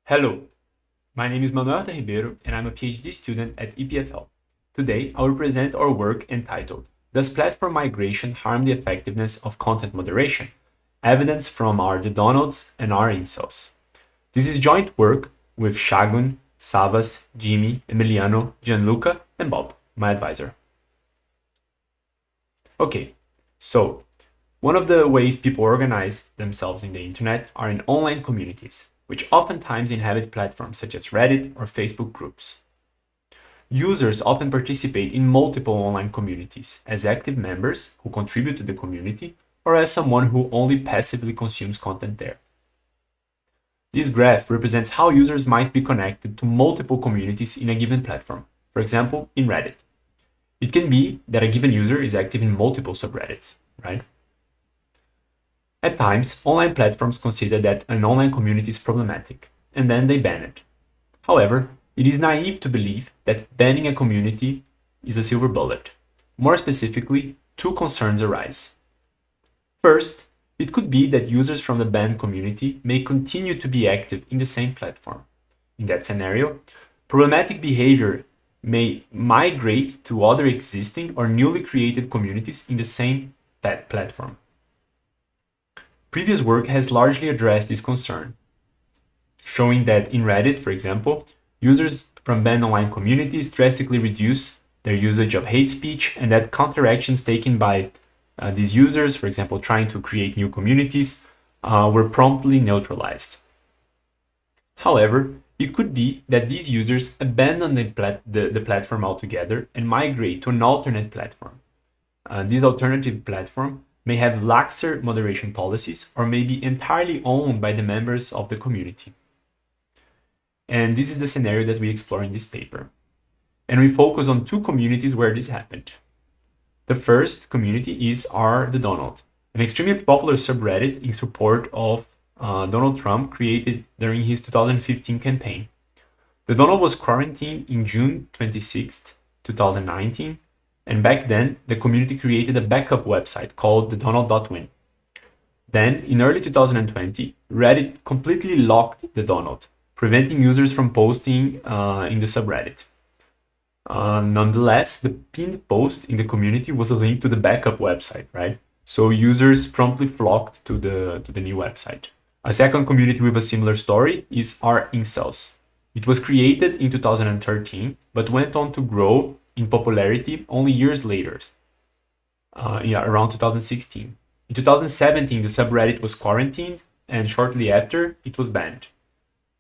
Hello, my name is Manoel Ribeiro and I'm a PhD student at EPFL. Today, I will present our work entitled Does Platform Migration Harm the Effectiveness of Content Moderation? Evidence from our The Donalds and our Incels. This is joint work with Shagun, Savvas, Jimmy, Emiliano, Gianluca, and Bob, my advisor. Okay, so one of the ways people organize themselves in the internet are in online communities, which oftentimes inhabit platforms such as Reddit or Facebook groups. Users often participate in multiple online communities as active members who contribute to the community or as someone who only passively consumes content there. This graph represents how users might be connected to multiple communities in a given platform, for example, in Reddit. It can be that a given user is active in multiple subreddits, right? At times, online platforms consider that an online community is problematic, and then they ban it. However, it is naive to believe that banning a community is a silver bullet. More specifically, two concerns arise. First, it could be that users from the banned community may continue to be active in the same platform. In that scenario, problematic behavior may migrate to other existing or newly created communities in the same platform. Previous work has largely addressed this concern, showing that in Reddit, for example, users from banned online communities drastically reduce their usage of hate speech, and that counteractions taken by these users, for example, trying to create new communities, were promptly neutralized. However, it could be that these users abandon the platform altogether and migrate to an alternate platform. This alternative platform may have laxer moderation policies or may be entirely owned by the members of the community. And this is the scenario that we explore in this paper. And we focus on two communities where this happened. The first community is The Donald, an extremely popular subreddit in support of Donald Trump created during his 2015 campaign. The Donald was quarantined in June 26, 2019, and back then, the community created a backup website called thedonald.win. Then, in early 2020, Reddit completely locked the Donald, preventing users from posting in the subreddit. Nonetheless, the pinned post in the community was a link to the backup website, right? So users promptly flocked to the new website. A second community with a similar story is Incels. It was created in 2013, but went on to grow in popularity only years later, around 2016. In 2017, the subreddit was quarantined, and shortly after, it was banned.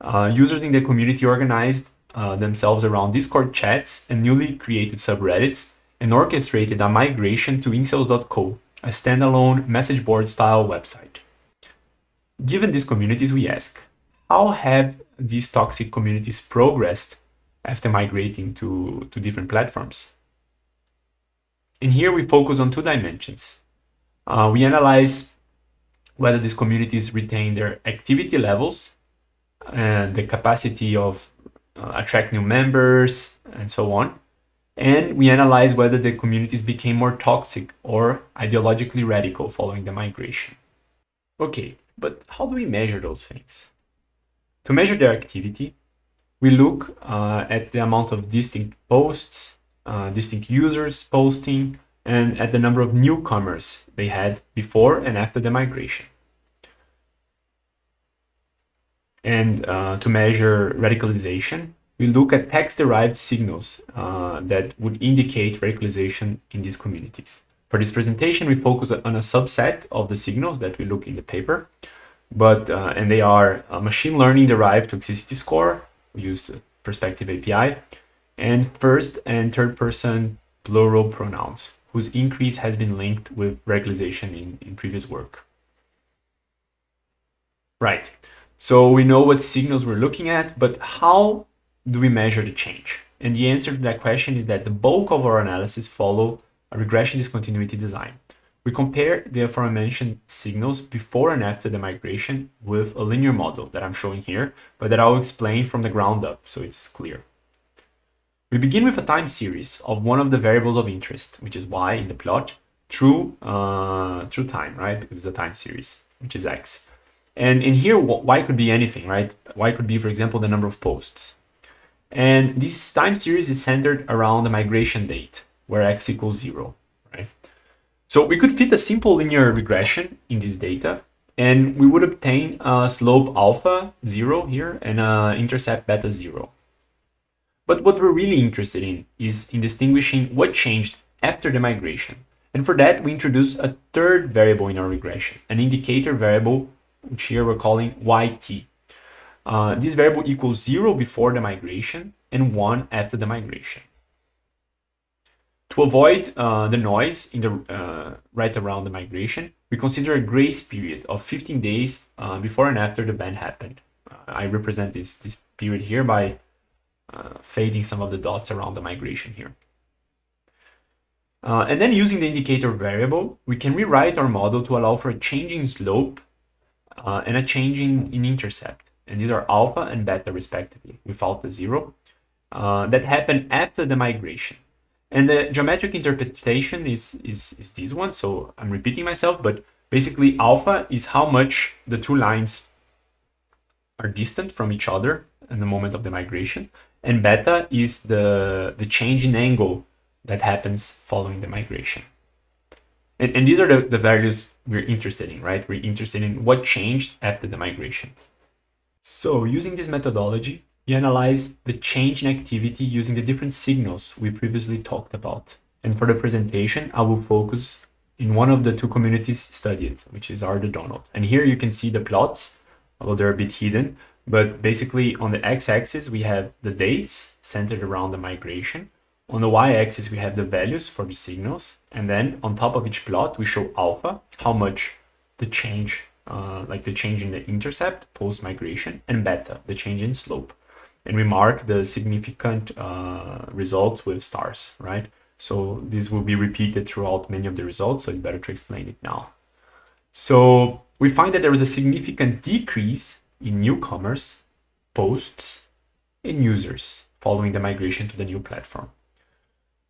Users in the community organized themselves around Discord chats and newly created subreddits and orchestrated a migration to Incels.co, a standalone message board style website. Given these communities, we ask, how have these toxic communities progressed after migrating to different platforms? And here we focus on two dimensions. We analyze whether these communities retain their activity levels and the capacity of attract new members and so on. And we analyze whether the communities became more toxic or ideologically radical following the migration. Okay, but how do we measure those things? To measure their activity, we look at the amount of distinct posts, distinct users posting, and at the number of newcomers they had before and after the migration. And to measure radicalization, we look at text-derived signals that would indicate radicalization in these communities. For this presentation, we focus on a subset of the signals that we look in the paper, and they are machine learning derived toxicity score. We use the Perspective API, and first and third person plural pronouns, whose increase has been linked with radicalization in previous work. Right, so we know what signals we're looking at, but how do we measure the change? And the answer to that question is that the bulk of our analysis follow a regression discontinuity design. We compare the aforementioned signals before and after the migration with a linear model that I'm showing here, but that I'll explain from the ground up so it's clear. We begin with a time series of one of the variables of interest, which is y in the plot, through time, right? Because it's a time series, which is x. And in here, y could be anything, right? Y could be, for example, the number of posts. And this time series is centered around the migration date, where x equals 0, right? So we could fit a simple linear regression in this data, and we would obtain a slope alpha 0 here and an intercept beta 0. But what we're really interested in is in distinguishing what changed after the migration. And for that, we introduce a third variable in our regression, an indicator variable, which here we're calling yt. This variable equals 0 before the migration and 1 after the migration. To avoid the noise in the right around the migration, we consider a grace period of 15 days before and after the ban happened. I represent this period here by fading some of the dots around the migration here. And then using the indicator variable, we can rewrite our model to allow for a change in slope and a change in intercept. And these are alpha and beta respectively, without the 0, that happen after the migration. And the geometric interpretation is this one, so I'm repeating myself, but basically alpha is how much the two lines are distant from each other in the moment of the migration, and beta is the change in angle that happens following the migration. And these are the values we're interested in, right? We're interested in what changed after the migration. So using this methodology, we analyze the change in activity using the different signals we previously talked about. And for the presentation, I will focus in one of the two communities studied, which is R the Donald. And here you can see the plots, although they're a bit hidden, but basically on the x-axis, we have the dates centered around the migration. On the y-axis, we have the values for the signals. And then on top of each plot, we show alpha, how much the change, like the change in the intercept post-migration, and beta, the change in slope. And we mark the significant results with stars, right? So this will be repeated throughout many of the results, so it's better to explain it now. So we find that there was a significant decrease in newcomers, posts, and users following the migration to the new platform.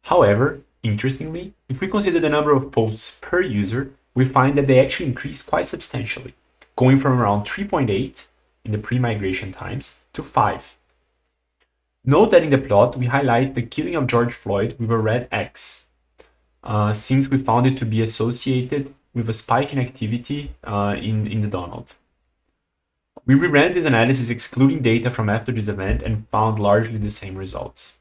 However, interestingly, if we consider the number of posts per user, we find that they actually increase quite substantially, going from around 3.8 in the pre-migration times to 5. Note that in the plot, we highlight the killing of George Floyd with a red X, since we found it to be associated with a spike in activity in the Donald. We reran this analysis excluding data from after this event and found largely the same results.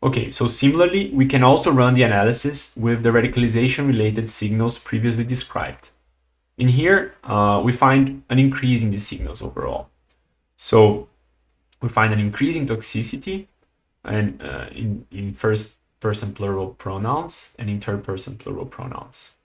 Okay, so similarly, we can also run the analysis with the radicalization-related signals previously described. In here, we find an increase in these signals overall. So we find an increase in toxicity and in first-person plural pronouns and in third-person plural pronouns.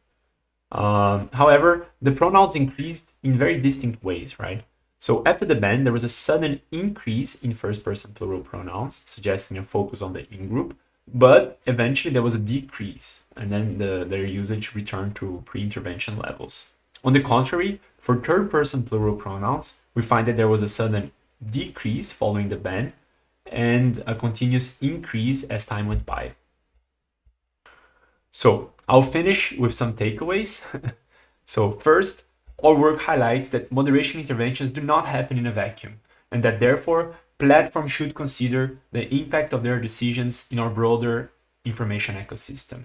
However, the pronouns increased in very distinct ways, right? So after the ban, there was a sudden increase in first-person plural pronouns, suggesting a focus on the in-group, but eventually there was a decrease, and then their usage returned to pre-intervention levels. On the contrary, for third-person plural pronouns, we find that there was a sudden decrease following the ban and a continuous increase as time went by. So I'll finish with some takeaways. So first, our work highlights that moderation interventions do not happen in a vacuum, and that therefore platforms should consider the impact of their decisions in our broader information ecosystem.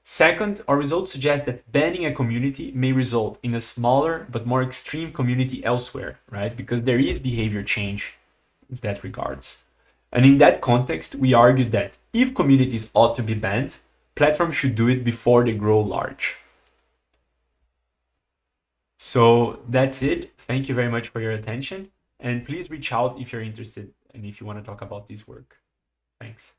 Second, our results suggest that banning a community may result in a smaller but more extreme community elsewhere, right? Because there is behavior change in that regards. And in that context, we argued that if communities ought to be banned, platforms should do it before they grow large. So that's it. Thank you very much for your attention. And please reach out if you're interested and if you want to talk about this work. Thanks.